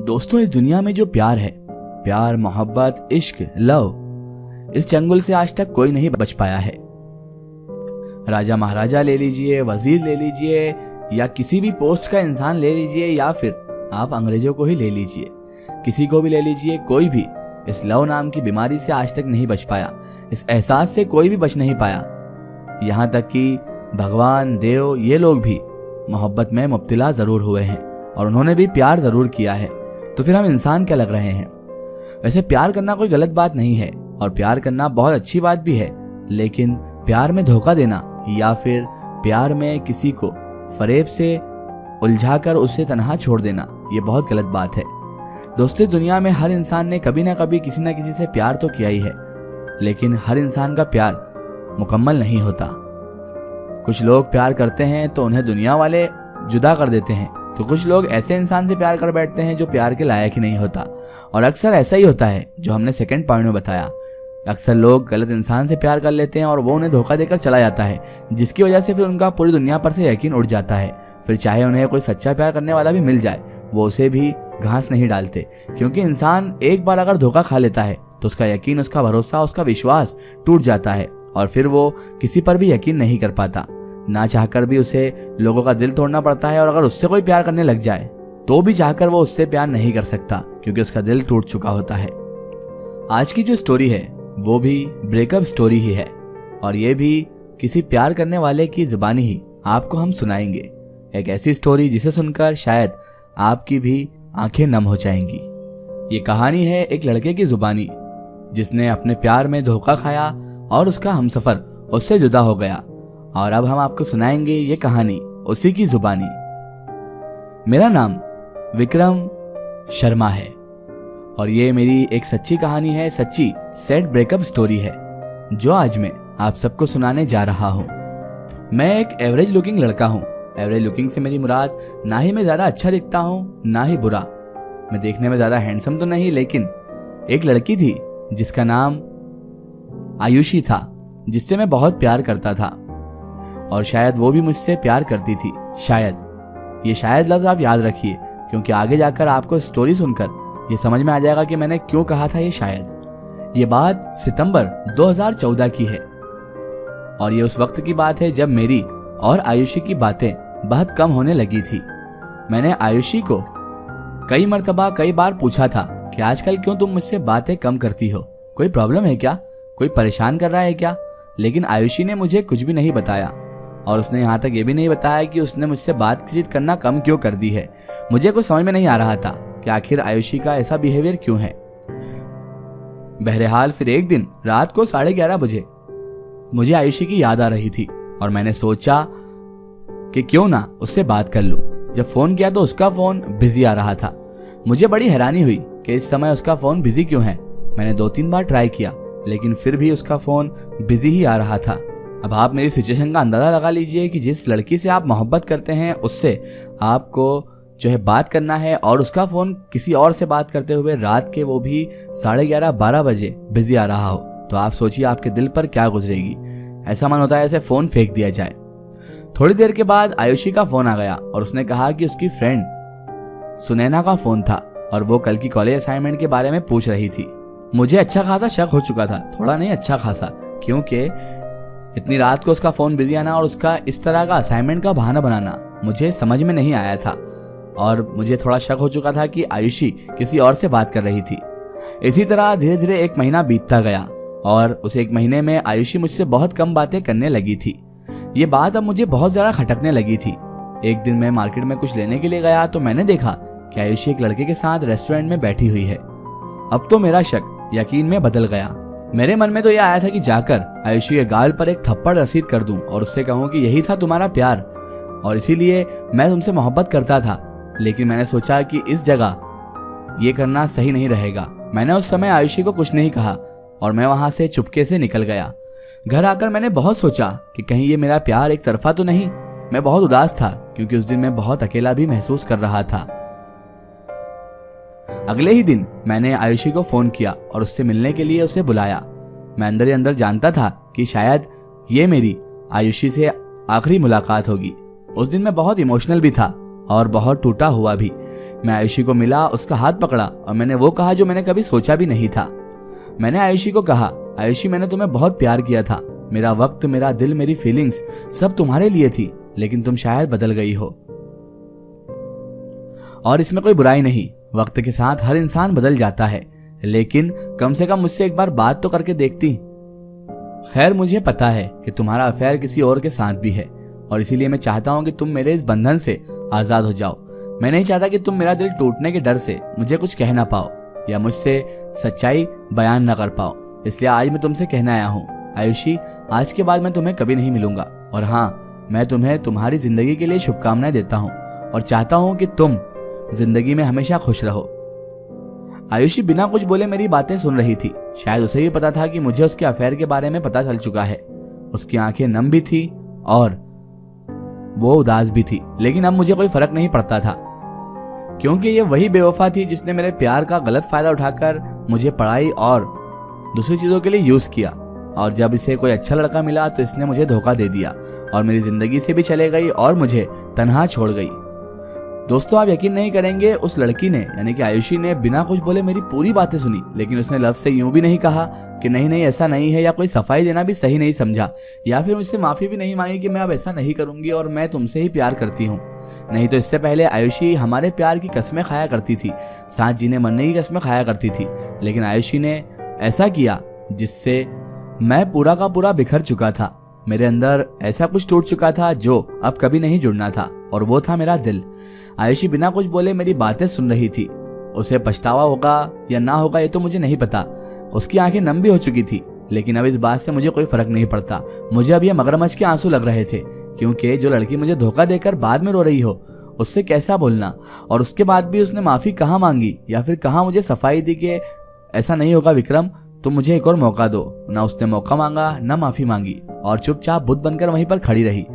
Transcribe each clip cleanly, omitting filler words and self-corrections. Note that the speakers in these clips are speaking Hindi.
दोस्तों, इस दुनिया में जो प्यार है, प्यार, मोहब्बत, इश्क, लव, इस चंगुल से आज तक कोई नहीं बच पाया है। राजा महाराजा ले लीजिए, वजीर ले लीजिए, या किसी भी पोस्ट का इंसान ले लीजिए, या फिर आप अंग्रेजों को ही ले लीजिए, किसी को भी ले लीजिए, कोई भी इस लव नाम की बीमारी से आज तक नहीं बच पाया। इस एहसास से कोई भी बच नहीं पाया। यहाँ तक कि भगवान, देव, ये लोग भी मोहब्बत में मुब्तला जरूर हुए हैं और उन्होंने भी प्यार जरूर किया है। तो फिर हम इंसान क्या लग रहे हैं? वैसे प्यार करना कोई गलत बात नहीं है और प्यार करना बहुत अच्छी बात भी है, लेकिन प्यार में धोखा देना या फिर प्यार में किसी को फरेब से उलझाकर उसे तन्हा छोड़ देना, ये बहुत गलत बात है। दोस्तों, इस दुनिया में हर इंसान ने कभी ना कभी किसी ना किसी से प्यार तो किया ही है, लेकिन हर इंसान का प्यार मुकम्मल नहीं होता। कुछ लोग प्यार करते हैं तो उन्हें दुनिया वाले जुदा कर देते हैं, तो कुछ लोग ऐसे इंसान से प्यार कर बैठते हैं जो प्यार के लायक ही नहीं होता। और अक्सर ऐसा ही होता है जो हमने सेकंड पॉइंट में बताया। अक्सर लोग गलत इंसान से प्यार कर लेते हैं और वो उन्हें धोखा देकर चला जाता है, जिसकी वजह से फिर उनका पूरी दुनिया पर से यकीन उड़ जाता है। फिर चाहे उन्हें कोई सच्चा प्यार करने वाला भी मिल जाए, वो उसे भी घास नहीं डालते, क्योंकि इंसान एक बार अगर धोखा खा लेता है तो उसका यकीन, उसका भरोसा, उसका विश्वास टूट जाता है और फिर वो किसी पर भी यकीन नहीं कर पाता। ना चाहकर भी उसे लोगों का दिल तोड़ना पड़ता है और अगर उससे कोई प्यार करने लग जाए तो भी चाहकर वो उससे प्यार नहीं कर सकता, क्योंकि उसका दिल टूट चुका होता है। आज की जो स्टोरी है वो भी ब्रेकअप स्टोरी ही है और ये भी किसी प्यार करने वाले की जुबानी ही आपको हम सुनाएंगे। एक ऐसी स्टोरी जिसे सुनकर शायद आपकी भी आंखें नम हो जाएंगी। ये कहानी है एक लड़के की जुबानी जिसने अपने प्यार में धोखा खाया और उसका हमसफर उससे जुदा हो गया, और अब हम आपको सुनाएंगे ये कहानी उसी की जुबानी। मेरा नाम विक्रम शर्मा है और ये मेरी एक सच्ची कहानी है, सच्ची सैड ब्रेकअप स्टोरी है, जो आज मैं आप सबको सुनाने जा रहा हूँ। मैं एक एवरेज लुकिंग लड़का हूँ। एवरेज लुकिंग से मेरी मुराद ना ही मैं ज्यादा अच्छा दिखता हूँ ना ही बुरा। मैं देखने में ज्यादा हैंडसम तो नहीं, लेकिन एक लड़की थी जिसका नाम आयुषी था, जिससे मैं बहुत प्यार करता था और शायद वो भी मुझसे प्यार करती थी। शायद, ये शायद लफ्ज आप याद रखिए, क्योंकि आगे जाकर आपको स्टोरी सुनकर ये समझ में आ जाएगा कि मैंने क्यों कहा था ये शायद। ये बात सितंबर 2014 की है और ये उस वक्त की बात है जब मेरी और आयुषी की बातें बहुत कम होने लगी थी। मैंने आयुषी को कई मर्तबा कई बार पूछा था कि आजकल क्यों तुम मुझसे बातें कम करती हो, कोई प्रॉब्लम है क्या, कोई परेशान कर रहा है क्या? लेकिन आयुषी ने मुझे कुछ भी नहीं बताया और उसने यहाँ तक ये भी नहीं बताया कि उसने मुझसे बातचीत करना कम क्यों कर दी है। मुझे कुछ समझ में नहीं आ रहा था कि आखिर आयुषी का ऐसा बिहेवियर क्यों है। बहरहाल फिर एक दिन रात को 11:30 बजे मुझे आयुषी की याद आ रही थी और मैंने सोचा कि क्यों ना उससे बात कर लूं। जब फोन किया तो उसका फोन बिजी आ रहा था। मुझे बड़ी हैरानी हुई कि इस समय उसका फोन बिजी क्यों है। मैंने 2-3 बार ट्राई किया, लेकिन फिर भी उसका फोन बिजी ही आ रहा था। अब आप मेरी सिचुएशन का अंदाजा लगा लीजिए कि जिस लड़की से आप मोहब्बत करते हैं उससे आपको जो है बात करना है और उसका फोन किसी और से बात करते हुए रात के वो भी 11:30-12 बजे बिजी आ रहा हो, तो आप सोचिए आपके दिल पर क्या गुजरेगी। ऐसा मन होता है ऐसे फोन फेंक दिया जाए। थोड़ी देर के बाद आयुषी का फोन आ गया और उसने कहा कि उसकी फ्रेंड सुनैना का फोन था और वो कल की कॉलेज असाइनमेंट के बारे में पूछ रही थी। मुझे अच्छा खासा शक हो चुका था, थोड़ा नहीं अच्छा खासा, क्योंकि इतनी रात को उसका फोन बिजी आना और उसका इस तरह का असाइनमेंट का बहाना बनाना मुझे समझ में नहीं आया था और मुझे थोड़ा शक हो चुका था कि आयुषी किसी और से बात कर रही थी। इसी तरह धीरे धीरे 1 महीना बीतता गया और उस 1 महीने में आयुषी मुझसे बहुत कम बातें करने लगी थी। ये बात अब मुझे बहुत ज्यादा खटकने लगी थी। एक दिन मैं मार्केट में कुछ लेने के लिए गया तो मैंने देखा कि आयुषी एक लड़के के साथ रेस्टोरेंट में बैठी हुई है। अब तो मेरा शक यकीन में बदल गया। मेरे मन में तो यह आया था कि जाकर आयुषी के गाल पर एक थप्पड़ रसीद कर दूं और उससे कहूं कि यही था तुम्हारा प्यार और इसीलिए मैं तुमसे मोहब्बत करता था। लेकिन मैंने सोचा कि इस जगह ये करना सही नहीं रहेगा। मैंने उस समय आयुषी को कुछ नहीं कहा और मैं वहां से चुपके से निकल गया। घर आकर मैंने बहुत सोचा कि कहीं ये मेरा प्यार एक तरफा तो नहीं। मैं बहुत उदास था क्योंकि उस दिन मैं बहुत अकेला भी महसूस कर रहा था। अगले ही दिन मैंने आयुषी को फोन किया और उससे मिलने के लिए उसे बुलाया। मैं अंदर ही अंदर जानता था कि शायद ये मेरी आयुषी से आखिरी मुलाकात होगी। उस दिन मैं बहुत इमोशनल भी था और बहुत टूटा हुआ भी। मैं आयुषी को मिला, उसका हाथ पकड़ा और मैंने वो कहा जो मैंने कभी सोचा भी नहीं था। मैंने आयुषी को कहा, आयुषी मैंने तुम्हें बहुत प्यार किया था, मेरा वक्त, मेरा दिल, मेरी फीलिंग्स सब तुम्हारे लिए थी, लेकिन तुम शायद बदल गई हो। और इसमें कोई बुराई नहीं, वक्त के साथ हर इंसान बदल जाता है, लेकिन कम से कम मुझसे एक बार बात तो करके देखती। खैर, मुझे पता है कि तुम्हारा अफेयर किसी और के साथ भी है और इसीलिए मैं चाहता हूं कि तुम मेरे इस बंधन से आजाद हो जाओ। मैं नहीं चाहता कि तुम मेरा दिल टूटने के डर से मुझे कुछ कह ना पाओ या मुझसे सच्चाई बयान ना कर पाओ। इसलिए आज मैं तुमसे कहने आया हूँ, आयुषी, आज के बाद मैं तुम्हें कभी नहीं मिलूंगा। और हाँ, मैं तुम्हें तुम्हारी जिंदगी के लिए शुभकामनाएं देता हूँ और चाहता हूँ कि तुम जिंदगी में हमेशा खुश रहो। आयुषी बिना कुछ बोले मेरी बातें सुन रही थी। शायद उसे भी पता था कि मुझे उसके अफेयर के बारे में पता चल चुका है। उसकी आंखें नम भी थी और वो उदास भी थी, लेकिन अब मुझे कोई फर्क नहीं पड़ता था, क्योंकि ये वही बेवफा थी जिसने मेरे प्यार का गलत फायदा उठाकर मुझे पढ़ाई और दूसरी चीजों के लिए यूज किया। और जब इसे कोई अच्छा लड़का मिला तो इसने मुझे धोखा दे दिया और मेरी जिंदगी से भी चले गई और मुझे तन्हा छोड़ गई। दोस्तों, आप यकीन नहीं करेंगे, उस लड़की ने यानी कि आयुषी ने बिना कुछ बोले मेरी पूरी बातें सुनी, लेकिन उसने लफ्ज से यूं भी नहीं कहा कि नहीं नहीं ऐसा नहीं है, या कोई सफाई देना भी सही नहीं समझा, या फिर मुझसे माफी भी नहीं मांगी कि मैं अब ऐसा नहीं करूंगी और मैं तुमसे ही प्यार करती हूँ। नहीं तो इससे पहले आयुषी हमारे प्यार की कस्में खाया करती थी, साथ जीने मरने की कस्में खाया करती थी, लेकिन आयुषी ने ऐसा किया जिससे मैं पूरा का पूरा बिखर चुका था। मेरे अंदर ऐसा कुछ टूट चुका था जो अब कभी नहीं जुड़ना था, और वो था मेरा दिल। आयुषी बिना कुछ बोले मेरी बातें सुन रही थी। उसे पछतावा होगा या ना होगा ये तो मुझे नहीं पता। उसकी आंखें नम भी हो चुकी थी, लेकिन अब इस बात से मुझे कोई फर्क नहीं पड़ता। मुझे अब ये मगरमच्छ के आंसू लग रहे थे, क्योंकि जो लड़की मुझे धोखा देकर बाद में रो रही हो उससे कैसा बोलना, और उसके बाद भी उसने माफी कहाँ मांगी या फिर कहाँ मुझे सफाई दी कि ऐसा नहीं होगा विक्रम, तुम मुझे एक और मौका दो। ना उसने मौका मांगा, ना माफी मांगी, और चुपचाप बुत बनकर वहीं पर खड़ी रही।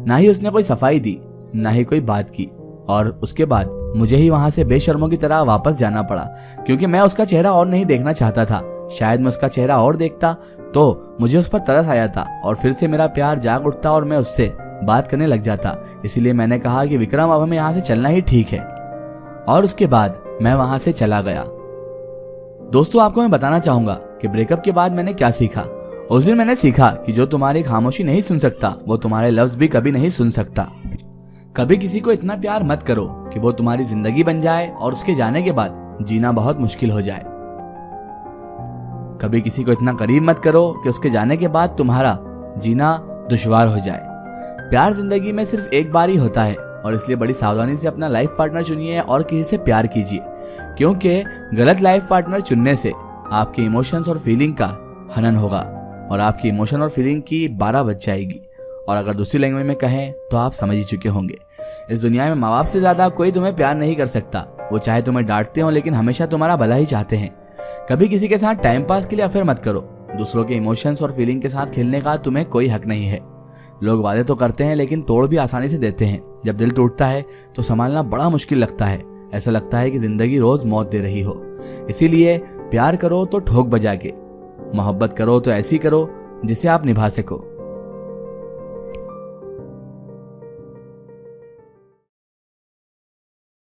ना ही उसने कोई सफाई दी, ना ही कोई बात की, और उसके बाद मुझे ही वहां से बेशर्मों की तरह वापस जाना पड़ा, क्योंकि मैं उसका चेहरा और नहीं देखना चाहता था। शायद मैं उसका चेहरा और देखता तो मुझे उस पर तरस आ जाता और फिर से मेरा प्यार जाग उठता और मैं उससे बात करने लग जाता। इसीलिए मैंने कहा कि विक्रम, अब हमें यहाँ से चलना ही ठीक है, और उसके बाद मैं वहां से चला गया। दोस्तों, आपको मैं बताना चाहूंगा कि ब्रेकअप के बाद मैंने क्या सीखा। उस दिन मैंने सीखा कि जो तुम्हारी खामोशी नहीं सुन सकता वो तुम्हारे लफ्ज भी कभी नहीं सुन सकता। कभी किसी को इतना प्यार मत करो कि वो तुम्हारी जिंदगी बन जाए और उसके जाने के बाद जीना बहुत मुश्किल हो जाए। कभी किसी को इतना करीब मत करो कि उसके जाने के बाद तुम्हारा जीना दुश्वार हो जाए। प्यार जिंदगी में सिर्फ एक बार ही होता है, और इसलिए बड़ी सावधानी से अपना लाइफ पार्टनर चुनिए और किसी से प्यार कीजिए, क्योंकि गलत लाइफ पार्टनर चुनने से आपके इमोशंस और फीलिंग का हनन होगा और आपकी इमोशन और फीलिंग की 12 बज जाएगी। और अगर दूसरी लैंग्वेज में कहें तो आप समझ ही चुके होंगे। इस दुनिया में माँ बाप से ज्यादा कोई तुम्हें प्यार नहीं कर सकता। वो चाहे तुम्हें डांटते हो लेकिन हमेशा तुम्हारा भला ही चाहते हैं। कभी किसी के साथ टाइम पास के लिए अफेयर मत करो। दूसरों के इमोशंस और फीलिंग के साथ खेलने का तुम्हें कोई हक नहीं है। लोग वादे तो करते हैं लेकिन तोड़ भी आसानी से देते हैं। जब दिल टूटता है तो संभालना बड़ा मुश्किल लगता है। ऐसा लगता है कि जिंदगी रोज मौत दे रही हो। इसीलिए प्यार करो तो ठोक बजा के, मोहब्बत करो तो ऐसी करो जिसे आप निभा सको।